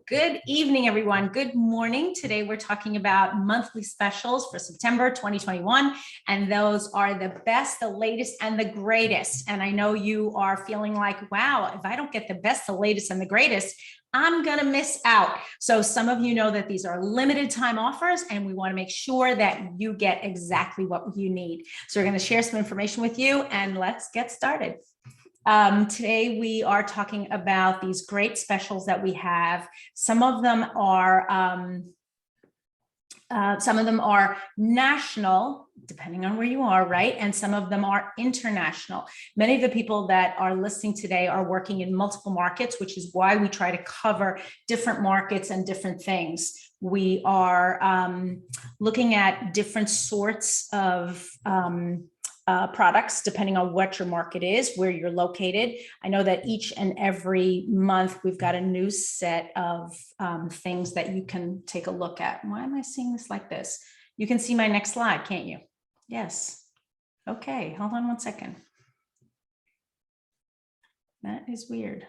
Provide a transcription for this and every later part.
Good evening, everyone. Good morning. Today, we're talking about monthly specials for September 2021, and those are the best, the latest, and the greatest. And I know you are feeling like, wow, if I don't get the best, the latest, and the greatest, I'm going to miss out. So some of you know that these are limited time offers, and we want to make sure that you get exactly what you need. So we're going to share some information with you, and let's get started. Today we are talking about these great specials that we have. Some of them are national, depending on where you are, right? And some of them are international. Many of the people that are listening today are working in multiple markets, which is why we try to cover different markets and different things. We are looking at different sorts of products, depending on what your market is, where you're located. I know that each and every month we've got a new set of things that you can take a look at. Why am I seeing this like this? You can see my next slide, can't you? Yes. Okay, hold on one second. That is weird.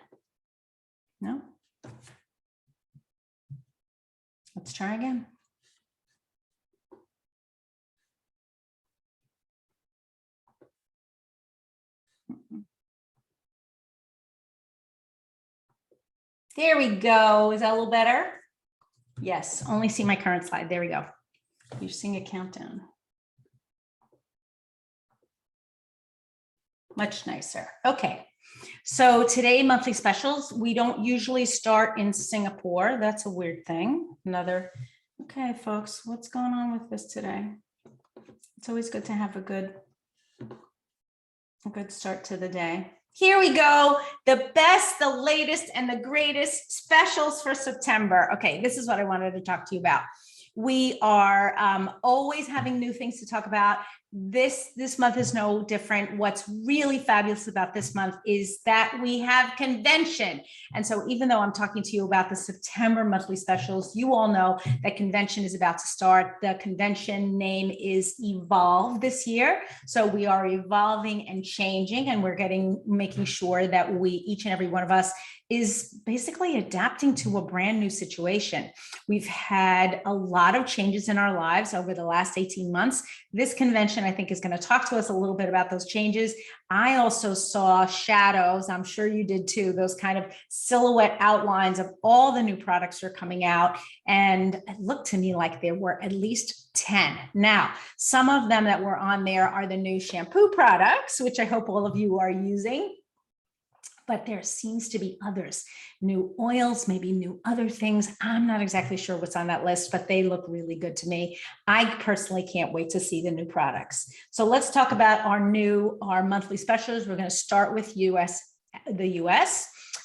No? Let's try again. There we go. Is that a little better? Yes, only see my current slide. There we go. You're seeing a countdown. Much nicer. Okay. So today, monthly specials. We don't usually start in Singapore. That's a weird thing. Okay, folks, what's going on with this today? It's always good to have a good start to the day. Here we go. The best, the latest, and the greatest specials for September. Okay, this is what I wanted to talk to you about. We are always having new things to talk about. This month is no different. What's really fabulous about this month is that we have convention. And so even though I'm talking to you about the September monthly specials, you all know that convention is about to start. The convention name is Evolve this year. So we are evolving and changing, and we're making sure that each and every one of us is basically adapting to a brand new situation. We've had a lot of changes in our lives over the last 18 months. This convention, I think, is going to talk to us a little bit about those changes. I also saw shadows, I'm sure you did too, those kind of silhouette outlines of all the new products that are coming out. And it looked to me like there were at least 10. Now, some of them that were on there are the new shampoo products, which I hope all of you are using. But there seems to be others, new oils, maybe new other things. I'm not exactly sure what's on that list, but they look really good to me. I personally can't wait to see the new products. So let's talk about our monthly specials. We're going to start with the US.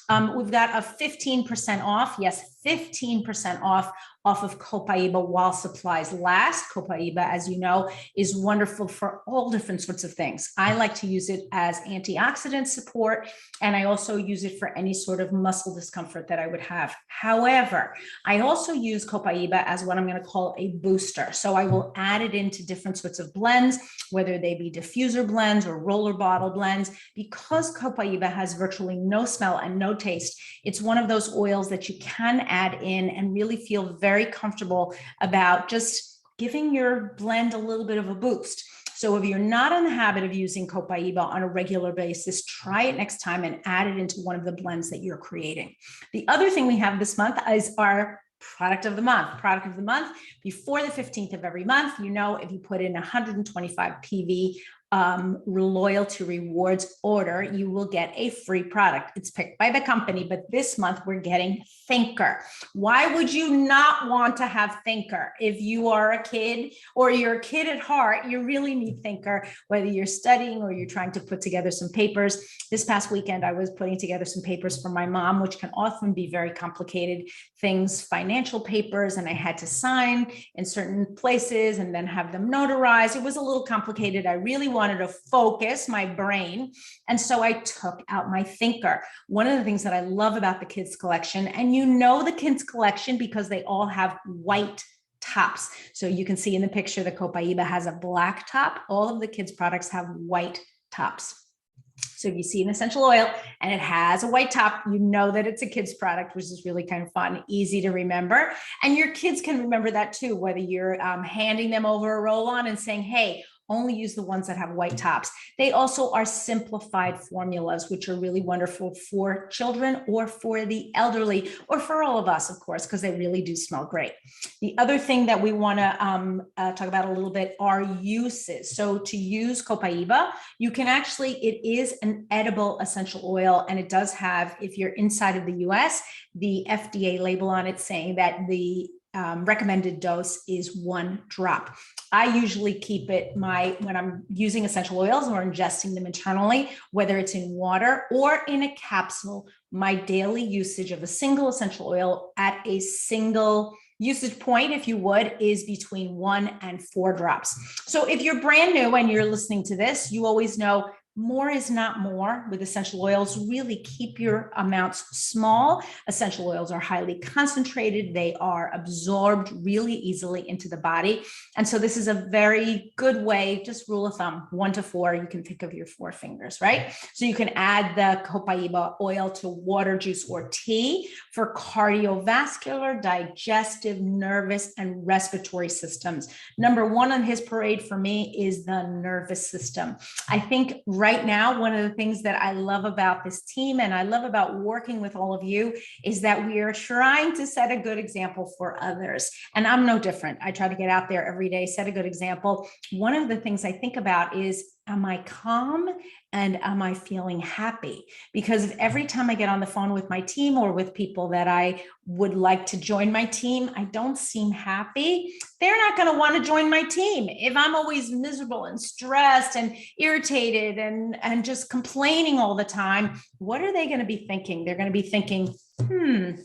We've got a 15% off. Yes, 15% off of Copaiba while supplies last. Copaiba, as you know, is wonderful for all different sorts of things. I like to use it as antioxidant support, and I also use it for any sort of muscle discomfort that I would have. However, I also use Copaiba as what I'm going to call a booster. So I will add it into different sorts of blends, whether they be diffuser blends or roller bottle blends. Because Copaiba has virtually no smell and no taste, it's one of those oils that you can add in and really feel very comfortable about just giving your blend a little bit of a boost. So if you're not in the habit of using Copaiba on a regular basis, try it next time and add it into one of the blends that you're creating. The other thing we have this month is our product of the month. Product of the month, before the 15th of every month, you know, if you put in 125 PV loyalty rewards order, you will get a free product. It's picked by the company, but this month we're getting Thinker. Why would you not want to have Thinker? If you are a kid or you're a kid at heart, you really need Thinker, whether you're studying or you're trying to put together some papers. This past weekend, I was putting together some papers for my mom, which can often be very complicated things, financial papers, and I had to sign in certain places and then have them notarized. It was a little complicated. I really wanted to focus my brain. And so I took out my Thinker. One of the things that I love about the kids collection, and you know the kids collection because they all have white tops. So you can see in the picture, the Copaiba has a black top. All of the kids products have white tops. So if you see an essential oil and it has a white top, you know that it's a kid's product, which is really kind of fun, easy to remember. And your kids can remember that too, whether you're handing them over a roll-on and saying, hey, only use the ones that have white tops. They also are simplified formulas, which are really wonderful for children or for the elderly or for all of us, of course, because they really do smell great. The other thing that we want to talk about a little bit are uses. So to use Copaiba, you can actually, it is an edible essential oil, and it does have, if you're inside of the US, the FDA label on it saying that the recommended dose is 1 drop. I usually keep it when I'm using essential oils or ingesting them internally, whether it's in water or in a capsule, my daily usage of a single essential oil at a single usage point, if you would, is between 1 and 4 drops. So if you're brand new and you're listening to this, you always know more is not more with essential oils. Really keep your amounts small. Essential oils are highly concentrated. They are absorbed really easily into the body. And so this is a very good way, just rule of thumb, 1 to 4, you can think of your 4 fingers, right? So you can add the Copaiba oil to water, juice, or tea for cardiovascular, digestive, nervous, and respiratory systems. Number 1 on his parade for me is the nervous system. I think right now, one of the things that I love about this team and I love about working with all of you is that we are trying to set a good example for others. And I'm no different. I try to get out there every day, set a good example. One of the things I think about is, am I calm and am I feeling happy? Because every time I get on the phone with my team or with people that I would like to join my team, I don't seem happy. They're not going to want to join my team. If I'm always miserable and stressed and irritated and just complaining all the time, what are they going to be thinking? They're going to be thinking, do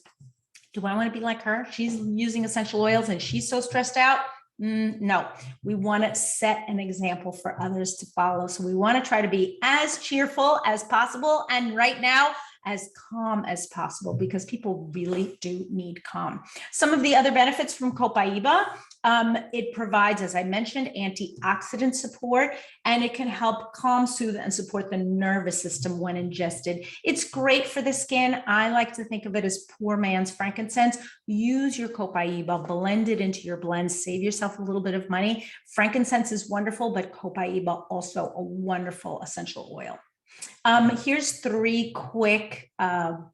I want to be like her? She's using essential oils and she's so stressed out. No, we want to set an example for others to follow. So we want to try to be as cheerful as possible. And right now, as calm as possible, because people really do need calm. Some of the other benefits from Copaiba, it provides, as I mentioned, antioxidant support, and it can help calm, soothe, and support the nervous system when ingested. It's great for the skin. I like to think of it as poor man's frankincense. Use your Copaiba, blend it into your blends, save yourself a little bit of money. Frankincense is wonderful, but Copaiba also a wonderful essential oil. Here's 3 quick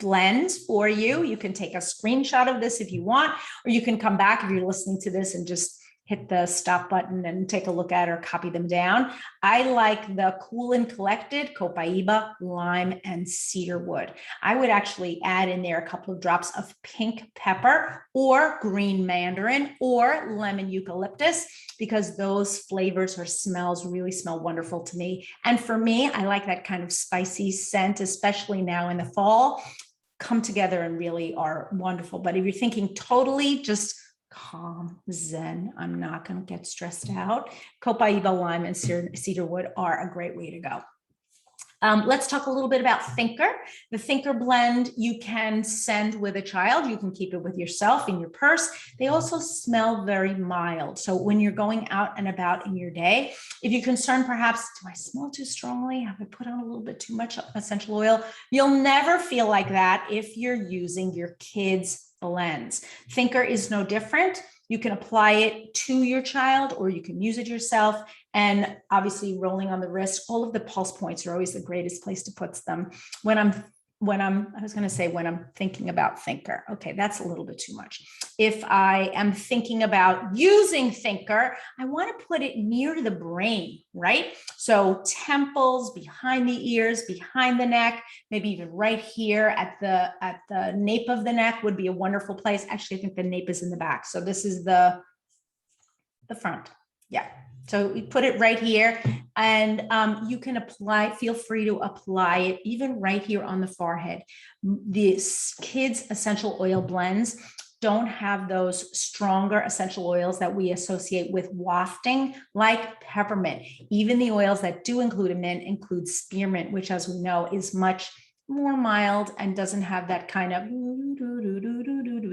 blends for you. You can take a screenshot of this if you want, or you can come back if you're listening to this and just hit the stop button and take a look at or copy them down. I like the Cool and Collected, Copaiba, lime, and cedarwood. I would actually add in there a couple of drops of pink pepper or green mandarin or lemon eucalyptus, because those flavors or smells really smell wonderful to me. And for me, I like that kind of spicy scent, especially now in the fall, come together and really are wonderful. But if you're thinking totally just calm, zen, I'm not going to get stressed out, Copaiba, lime, and cedarwood are a great way to go. Let's talk a little bit about Thinker. The Thinker blend you can send with a child. You can keep it with yourself in your purse. They also smell very mild. So when you're going out and about in your day, if you're concerned, perhaps, do I smell too strongly? Have I put on a little bit too much essential oil? You'll never feel like that if you're using your kids' blends. Thinker is no different. You can apply it to your child or you can use it yourself. And obviously rolling on the wrist, all of the pulse points are always the greatest place to put them. When I'm thinking about Thinker, okay, that's a little bit too much. If I am thinking about using Thinker, I want to put it near the brain, right? So temples, behind the ears, behind the neck, maybe even right here at the nape of the neck would be a wonderful place. Actually, I think the nape is in the back. So this is the front. Yeah. So we put it right here, and you can feel free to apply it even right here on the forehead. The kids' essential oil blends don't have those stronger essential oils that we associate with wafting, like peppermint. Even the oils that do include a mint include spearmint, which, as we know, is much more mild and doesn't have that kind of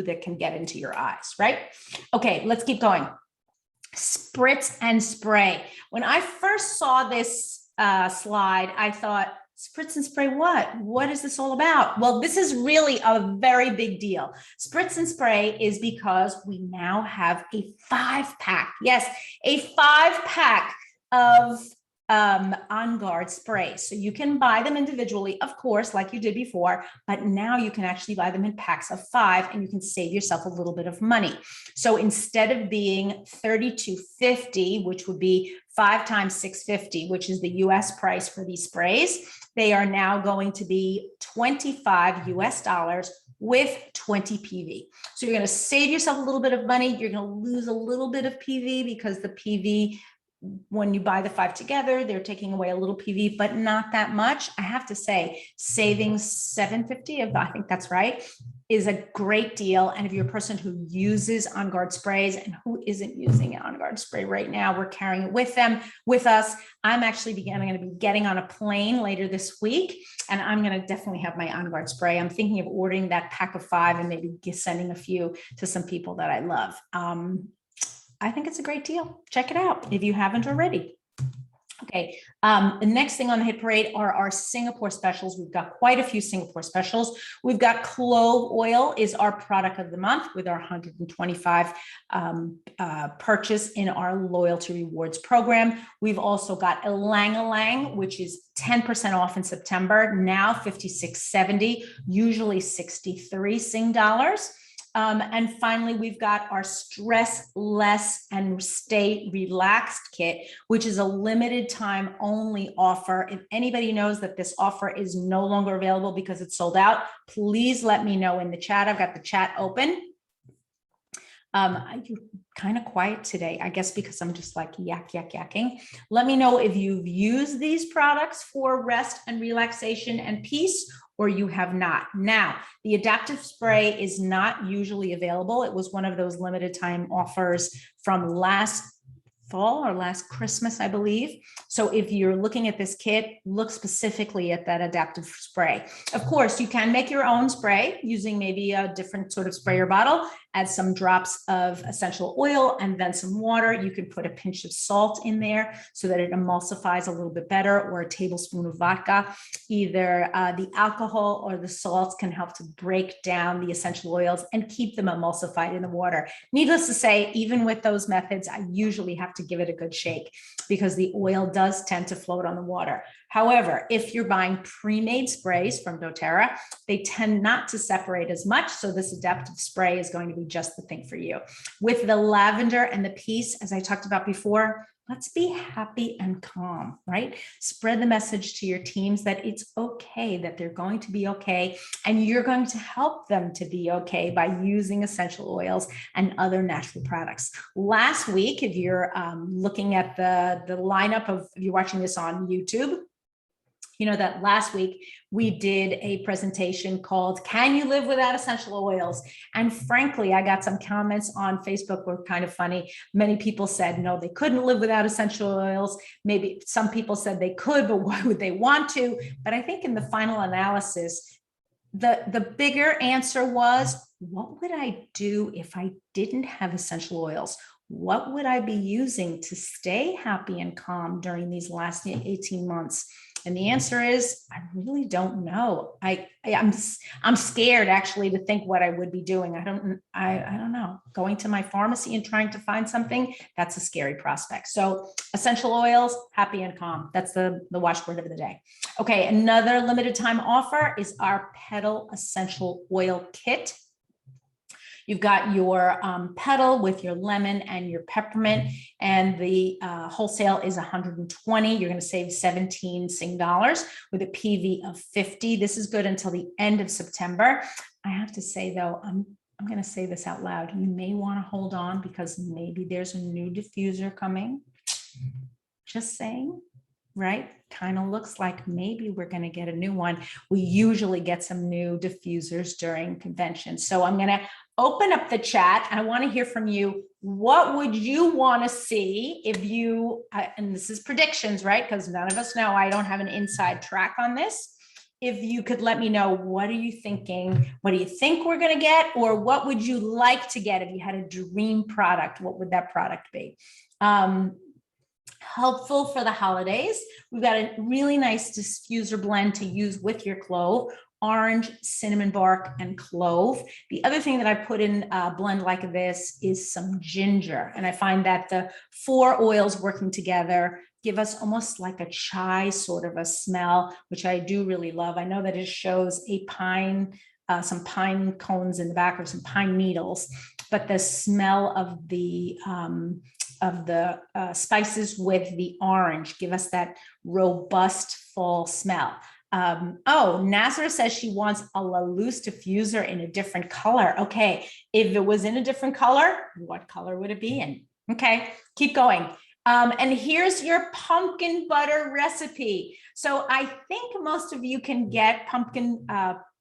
that can get into your eyes, right? Okay, let's keep going. Spritz and spray. When I first saw this slide, I thought, Spritz and spray what? What is this all about? Well, this is really a very big deal. Spritz and spray is because we now have a 5-pack. Yes, a 5-pack of On Guard sprays. So you can buy them individually, of course, like you did before, but now you can actually buy them in packs of 5 and you can save yourself a little bit of money. So instead of being $32.50, which would be 5 times $6.50, which is the US price for these sprays, they are now going to be $25 US with 20 PV. So you're going to save yourself a little bit of money. You're going to lose a little bit of PV because the PV, when you buy the 5 together, they're taking away a little PV, but not that much. I have to say, saving $7.50, I think that's right, is a great deal. And if you're a person who uses On Guard sprays, and who isn't using an On Guard spray right now, we're carrying it with us. I'm going to be getting on a plane later this week, and I'm going to definitely have my On Guard spray. I'm thinking of ordering that pack of 5 and maybe sending a few to some people that I love. I think it's a great deal. Check it out if you haven't already. Okay, the next thing on the hit parade are our Singapore specials. We've got quite a few Singapore specials. We've got clove oil is our product of the month with our 125 purchase in our loyalty rewards program. We've also got Ylang-Ylang, which is 10% off in September, now $56.70, usually 63 Sing dollars. And finally, we've got our Stress Less and Stay Relaxed kit, which is a limited time only offer. If anybody knows that this offer is no longer available because it's sold out, please let me know in the chat. I've got the chat open. You're kind of quiet today, I guess, because I'm just like yakking. Let me know if you've used these products for rest and relaxation and peace, or you have not. Now, the adaptive spray is not usually available. It was one of those limited time offers from last fall or last Christmas, I believe. So if you're looking at this kit, look specifically at that adaptive spray. Of course, you can make your own spray using maybe a different sort of sprayer bottle, add some drops of essential oil and then some water. You could put a pinch of salt in there so that it emulsifies a little bit better, or a tablespoon of vodka. Either the alcohol or the salts can help to break down the essential oils and keep them emulsified in the water. Needless to say, even with those methods, I usually have to give it a good shake because the oil does tend to float on the water. However, if you're buying pre-made sprays from dōTERRA, they tend not to separate as much. So this adaptive spray is going to be just the thing for you. With the lavender and the peace, as I talked about before, let's be happy and calm, right? Spread the message to your teams that it's okay, that they're going to be okay, and you're going to help them to be okay by using essential oils and other natural products. Last week, if you're looking at the lineup of, if you're watching this on YouTube, you know that last week we did a presentation called Can You Live Without Essential Oils? And frankly, I got some comments on Facebook were kind of funny. Many people said, no, they couldn't live without essential oils. Maybe some people said they could, but why would they want to? But I think in the final analysis, the bigger answer was, what would I do if I didn't have essential oils? What would I be using to stay happy and calm during these last 18 months? And the answer is, I really don't know. I'm scared actually to think what I would be doing. I don't know. Going to my pharmacy and trying to find something, that's a scary prospect. So essential oils, happy and calm. That's the watchword of the day. Okay, another limited time offer is our Petal Essential Oil Kit. You've got your petal with your lemon and your peppermint, and the wholesale is 120. You're going to save 17 Sing dollars with a PV of 50. This is good until the end of September. I have to say though, I'm going to say this out loud. You may want to hold on because maybe there's a new diffuser coming. Just saying. Right? Kind of looks like maybe we're going to get a new one. We usually get some new diffusers during conventions. So I'm going to open up the chat. I want to hear from you. What would you want to see if you, and this is predictions, right? Because none of us know, I don't have an inside track on this. If you could let me know, what are you thinking? What do you think we're going to get? Or what would you like to get if you had a dream product? What would that product be? helpful for the holidays. We've got a really nice diffuser blend to use with your clove: orange, cinnamon bark, and clove. The other thing that I put in a blend like this is some ginger. And I find that the 4 oils working together give us almost like a chai sort of a smell, which I do really love. I know that it shows a pine, some pine cones in the back, or some pine needles, but the smell of the spices with the orange give us that robust fall smell. Oh, Nazareth says she wants a La Luz diffuser in a different color. Okay, if it was in a different color, what color would it be in? Okay, keep going. And here's your pumpkin butter recipe. So I think most of you can get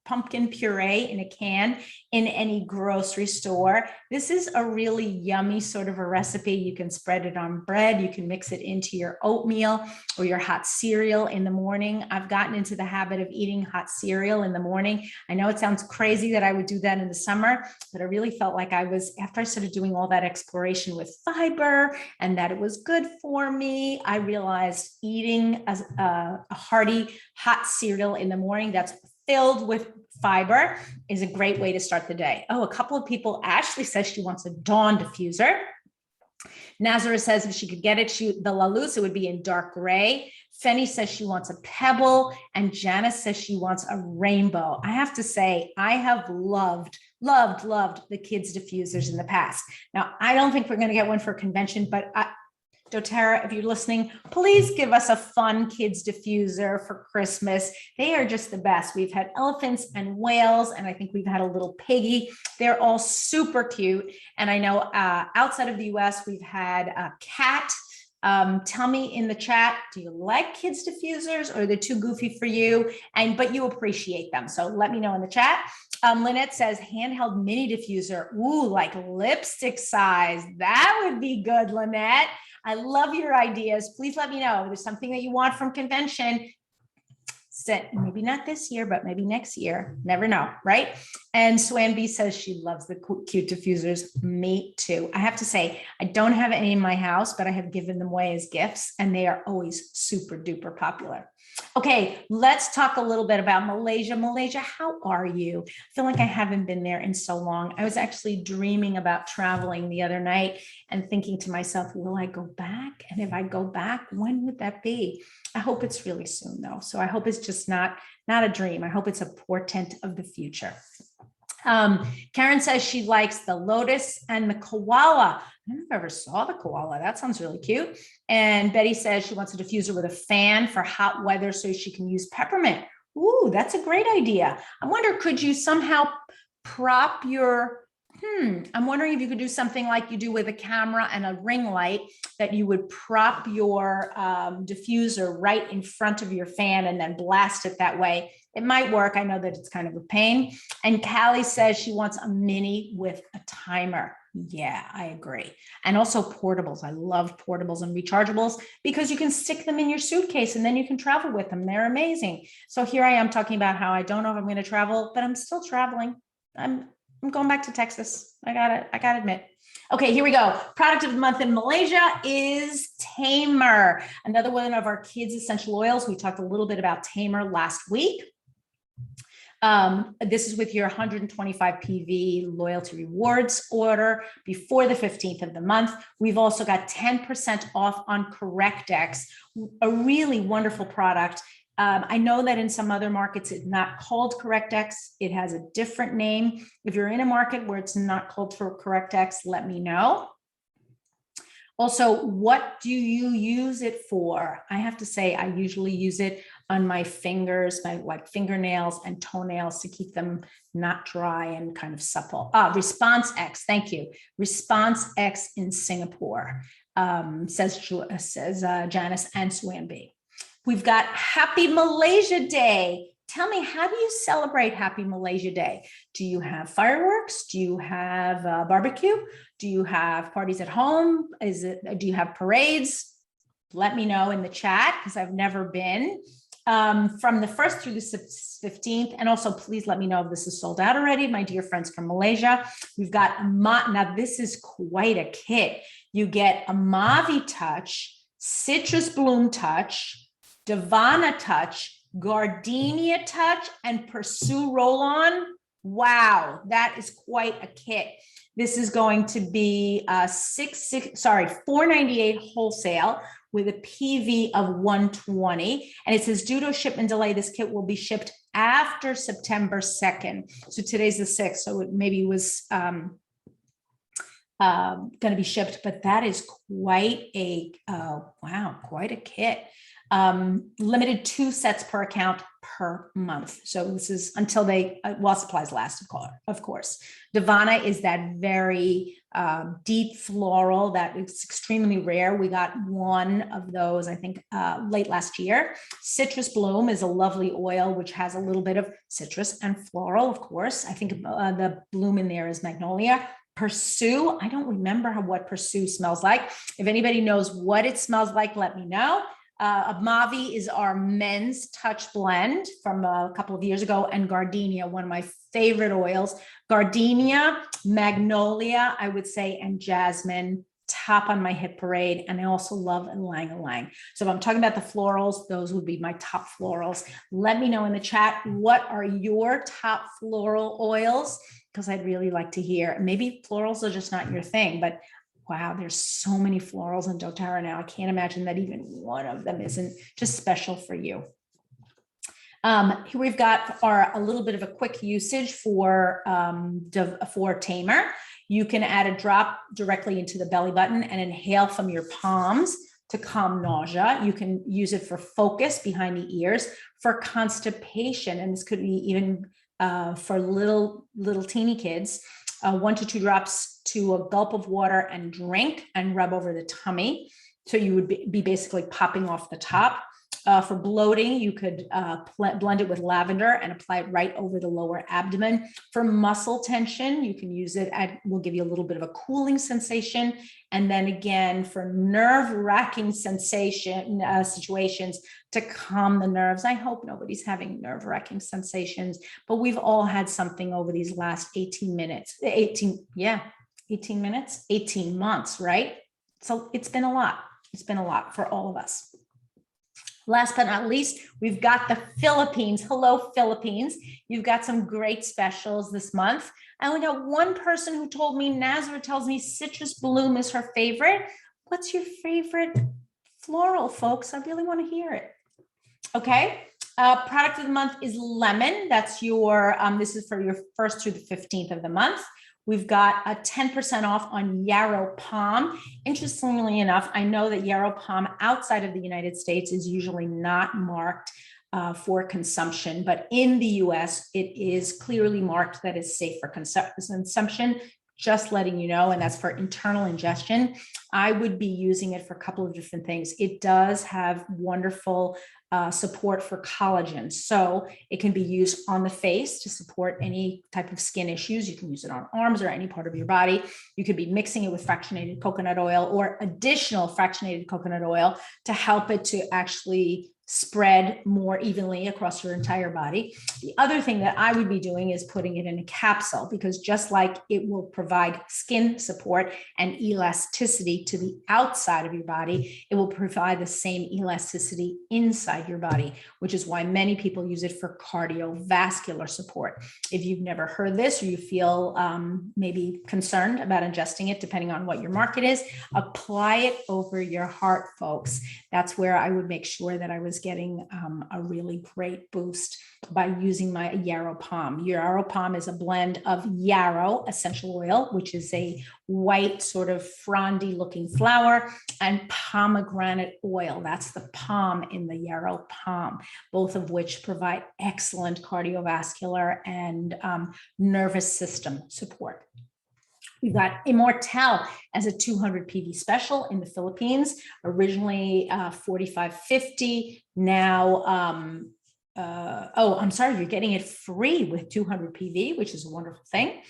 pumpkin puree in a can in any grocery store. This is a really yummy sort of a recipe. You can spread it on bread. You can mix it into your oatmeal or your hot cereal in the morning. I've gotten into the habit of eating hot cereal in the morning. I know it sounds crazy that I would do that in the summer, but I really felt like I was, after I started doing all that exploration with fiber and that it was good for me, I realized eating a hearty hot cereal in the morning that's filled with fiber is a great way to start the day. Oh, a couple of people, Ashley says she wants a Dawn diffuser. Nazareth says if she could get it, the La Luz, it would be in dark gray. Fenny says she wants a pebble, and Janice says she wants a rainbow. I have to say, I have loved the kids' diffusers in the past. Now, I don't think we're going to get one for a convention, but dōTERRA, if you're listening, please give us a fun kids diffuser for Christmas. They are just the best. We've had elephants and whales, and I think we've had a little piggy. They're all super cute. And I know outside of the US, we've had a cat. Tell me in the chat, do you like kids diffusers, or are they too goofy for you? But you appreciate them. So let me know in the chat. Lynette says handheld mini diffuser. Ooh, like lipstick size. That would be good, Lynette. I love your ideas. Please let me know if there's something that you want from convention. Maybe not this year, but maybe next year. Never know, right? And Swan B says she loves the cute diffusers. Me too. I have to say, I don't have any in my house, but I have given them away as gifts, and they are always super duper popular. Okay, let's talk a little bit about Malaysia. Malaysia, how are you? I feel like I haven't been there in so long. I was actually dreaming about traveling the other night and thinking to myself, will I go back? And if I go back, when would that be? I hope it's really soon though. So I hope it's just not a dream. I hope it's a portent of the future. Karen says she likes the lotus and the koala. I don't know if I ever saw the koala. That sounds really cute. And Betty says she wants a diffuser with a fan for hot weather so she can use peppermint. Ooh, that's a great idea. I wonder, could you somehow prop your, I'm wondering if you could do something like you do with a camera and a ring light, that you would prop your diffuser right in front of your fan and then blast it that way. It might work. I know that it's kind of a pain. And Callie says she wants a mini with a timer. Yeah, I agree. And also portables. I love portables and rechargeables because you can stick them in your suitcase and then you can travel with them. They're amazing. So here I am talking about how I don't know if I'm going to travel, but I'm still traveling. I'm going back to Texas. I gotta admit. Okay, here we go. Product of the month in Malaysia is Tamer, another one of our kids' essential oils. We talked a little bit about Tamer last week. This is with your 125 PV loyalty rewards order before the 15th of the month. We've also got 10% off on CorrectX, a really wonderful product. I know that in some other markets, it's not called CorrectX. It has a different name. If you're in a market where it's not called for CorrectX, let me know. Also, what do you use it for? I have to say, I usually use it on my fingers, my fingernails and toenails to keep them not dry and kind of supple. Response X, thank you. Response X in Singapore, says Janice and Swamby. We've got Happy Malaysia Day. Tell me, how do you celebrate Happy Malaysia Day? Do you have fireworks? Do you have barbecue? Do you have parties at home? Do you have parades? Let me know in the chat because I've never been. From the 1st through the 15th. And also please let me know if this is sold out already, my dear friends from Malaysia. We've got now this is quite a kit. You get a Mavi Touch Citrus Bloom Touch, Divana Touch, Gardenia Touch, and Pursue Roll-On. Wow, that is quite a kit. This is going to be $498 wholesale with a PV of 120. And it says due to a shipment delay, this kit will be shipped after September 2nd. So today's the 6th, so it maybe was going to be shipped, but that is quite a, wow, quite a kit. Limited 2 sets per account per month. So this is until they, while supplies last, of course. Divana is that very deep floral that is extremely rare. We got one of those, I think, late last year. Citrus Bloom is a lovely oil, which has a little bit of citrus and floral, of course. I think the bloom in there is magnolia. Pursue, I don't remember what Pursue smells like. If anybody knows what it smells like, let me know. Mavi is our men's touch blend from a couple of years ago, and Gardenia, one of my favorite oils. Gardenia, magnolia, I would say, and jasmine, top on my hit parade. And I also love ylang ylang. So if I'm talking about the florals, those would be my top florals. Let me know in the chat, what are your top floral oils? Because I'd really like to hear. Maybe florals are just not your thing, but wow, there's so many florals in dōTERRA now. I can't imagine that even one of them isn't just special for you. Here we've got a little bit of a quick usage for tamer. You can add a drop directly into the belly button and inhale from your palms to calm nausea. You can use it for focus behind the ears, for constipation, and this could be even for little teeny kids. 1 to 2 drops to a gulp of water and drink and rub over the tummy. So you would be basically popping off the top. For bloating, you could blend it with lavender and apply it right over the lower abdomen. For muscle tension, you can use it. Will give you a little bit of a cooling sensation. And then again, for nerve-wracking situations, to calm the nerves. I hope nobody's having nerve-wracking sensations, but we've all had something over these last 18 months, right? So it's been a lot. It's been a lot for all of us. Last but not least, we've got the Philippines. Hello, Philippines. You've got some great specials this month. And we got one person who told me, Nazareth tells me Citrus Bloom is her favorite. What's your favorite floral, folks? I really want to hear it. Okay. Product of the month is lemon. That's your, this is for your 1st through the 15th of the month. We've got a 10% off on yarrow palm. Interestingly enough, I know that yarrow palm outside of the United States is usually not marked for consumption, but in the US, it is clearly marked that it's safe for consumption. Just letting you know, and that's for internal ingestion. I would be using it for a couple of different things. It does have wonderful support for collagen. So it can be used on the face to support any type of skin issues. You can use it on arms or any part of your body. You could be mixing it with fractionated coconut oil or additional fractionated coconut oil to help it to actually spread more evenly across your entire body. The other thing that I would be doing is putting it in a capsule, because just like it will provide skin support and elasticity to the outside of your body, it will provide the same elasticity inside your body, which is why many people use it for cardiovascular support. If you've never heard this, or you feel maybe concerned about ingesting it, depending on what your market is, apply it over your heart, folks. That's where I would make sure that I was getting a really great boost by using my yarrow palm. Yarrow palm is a blend of yarrow essential oil, which is a white sort of frondy looking flower, and pomegranate oil. That's the palm in the yarrow palm, both of which provide excellent cardiovascular and nervous system support. We've got Immortelle as a 200 PV special in the Philippines, originally $45.50. Now, oh, I'm sorry, you're getting it free with 200 PV, which is a wonderful thing.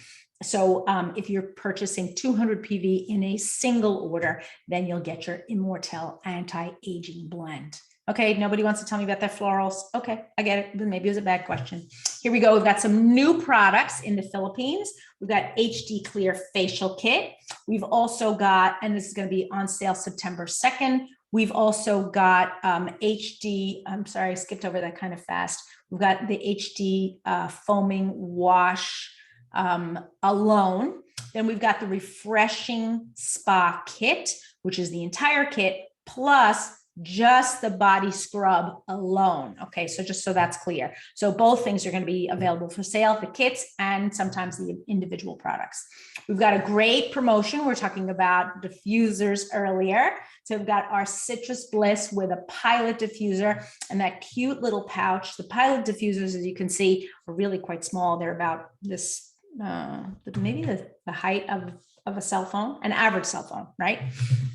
So if you're purchasing 200 PV in a single order, then you'll get your Immortelle anti-aging blend. Okay, nobody wants to tell me about their florals. Okay, I get it, but maybe it was a bad question. Here we go. We've got some new products in the Philippines. We've got HD Clear Facial Kit. We've also got, and this is going to be on sale September 2nd, We've also got HD, I'm sorry, I skipped over that kind of fast. We've got the HD foaming wash alone. Then we've got the refreshing spa kit, which is the entire kit plus just the body scrub alone. Okay, so just so that's clear. So both things are going to be available for sale, the kits and sometimes the individual products. We've got a great promotion. We're talking about diffusers earlier. So we've got our Citrus Bliss with a pilot diffuser and that cute little pouch. The pilot diffusers, as you can see, are really quite small. They're about this, maybe the height of a cell phone, an average cell phone, right?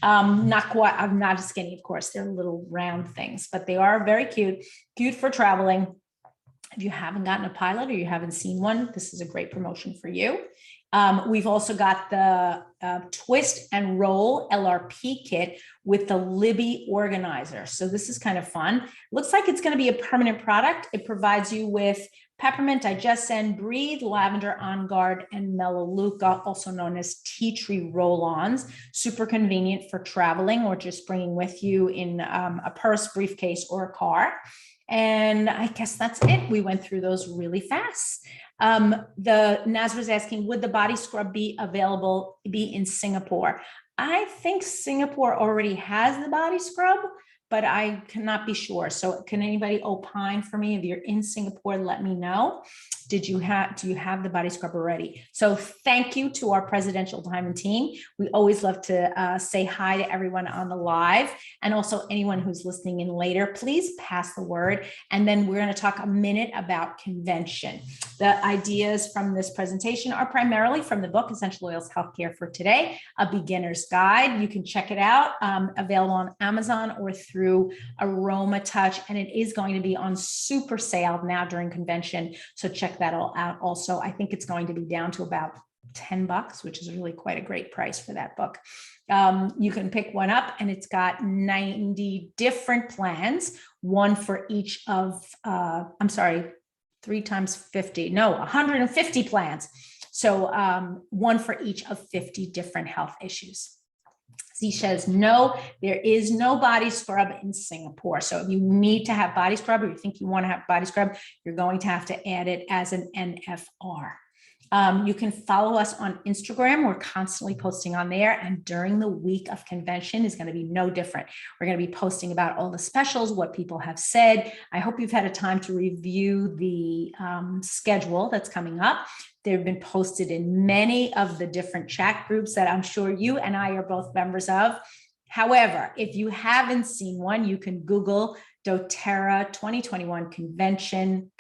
Not quite, I'm not as skinny, of course, they're little round things, but they are very cute for traveling. If you haven't gotten a pilot or you haven't seen one, this is a great promotion for you. We've also got the twist and roll LRP kit with the Libby organizer. So this is kind of fun. Looks like it's going to be a permanent product. It provides you with peppermint, digescend, breathe, lavender, on guard, and melaleuca, also known as tea tree roll-ons. Super convenient for traveling or just bringing with you in a purse, briefcase, or a car. And I guess that's it. We went through those really fast. The Naz was asking, would the body scrub be in Singapore? I think Singapore already has the body scrub, but I cannot be sure. So can anybody opine for me? If you're in Singapore, let me know. Do you have the body scrub already? So thank you to our presidential diamond team. We always love to say hi to everyone on the live and also anyone who's listening in later. Please pass the word. And then we're going to talk a minute about convention. The ideas from this presentation are primarily from the book, Essential Oils Healthcare for Today, a beginner's guide. You can check it out, available on Amazon or through Aroma Touch. And it is going to be on super sale now during convention. So check that all out. Also, I think it's going to be down to about $10, which is really quite a great price for that book. You can pick one up and it's got 90 different plans, one for each of, 3 times 50, no, 150 plans. So one for each of 50 different health issues. She says, no, there is no body scrub in Singapore. So if you need to have body scrub or you think you want to have body scrub, you're going to have to add it as an NFR. You can follow us on Instagram. We're constantly posting on there. And during the week of convention is going to be no different. We're going to be posting about all the specials, what people have said. I hope you've had a time to review the schedule that's coming up. They've been posted in many of the different chat groups that I'm sure you and I are both members of. However, if you haven't seen one, you can Google dōTERRA 2021 convention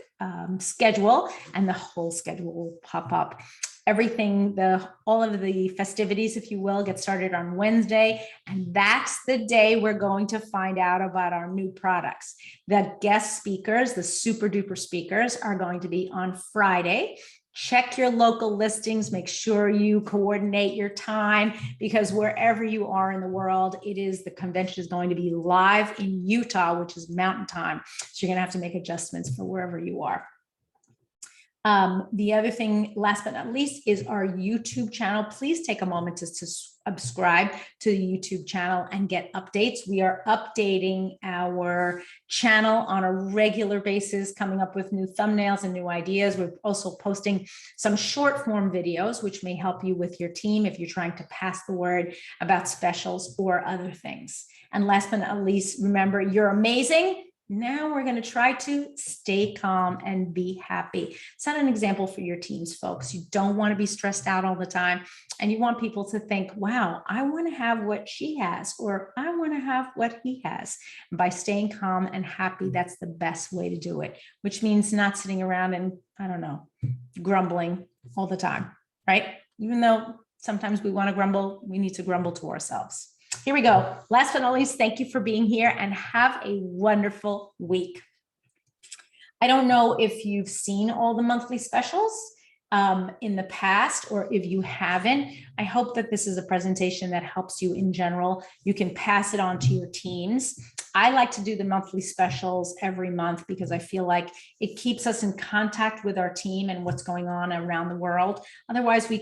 schedule and the whole schedule will pop up. Everything, all of the festivities, if you will, get started on Wednesday. And that's the day we're going to find out about our new products. The guest speakers, the super duper speakers, are going to be on Friday. Check your local listings, make sure you coordinate your time because wherever you are in the world, the convention is going to be live in Utah, which is mountain time. So you're gonna have to make adjustments for wherever you are. The other thing, last but not least, is our YouTube channel. Please take a moment to subscribe to the YouTube channel and get updates. We are updating our channel on a regular basis, coming up with new thumbnails and new ideas. We're also posting some short form videos, which may help you with your team if you're trying to pass the word about specials or other things. And last but not least, remember, you're amazing. Now we're going to try to stay calm and be happy. Set an example for your teams, folks. You don't want to be stressed out all the time. And you want people to think, wow, I want to have what she has, or I want to have what he has. And by staying calm and happy, that's the best way to do it, which means not sitting around and, I don't know, grumbling all the time, right? Even though sometimes we want to grumble, we need to grumble to ourselves. Here we go. Last but not least, thank you for being here and have a wonderful week. I don't know if you've seen all the monthly specials. in the past, or if you haven't, I hope that this is a presentation that helps you in general. You can pass it on to your teams. I like to do the monthly specials every month because I feel like it keeps us in contact with our team and what's going on around the world. Otherwise, we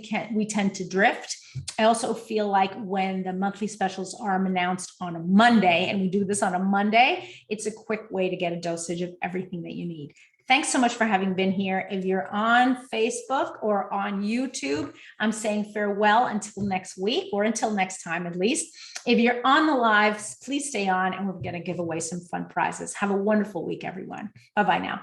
tend to drift. I also feel like when the monthly specials are announced on a Monday, and we do this on a Monday, it's a quick way to get a dosage of everything that you need. Thanks so much for having been here. If you're on Facebook or on YouTube, I'm saying farewell until next week, or until next time at least. If you're on the lives, please stay on, and we're going to give away some fun prizes. Have a wonderful week, everyone. Bye-bye now.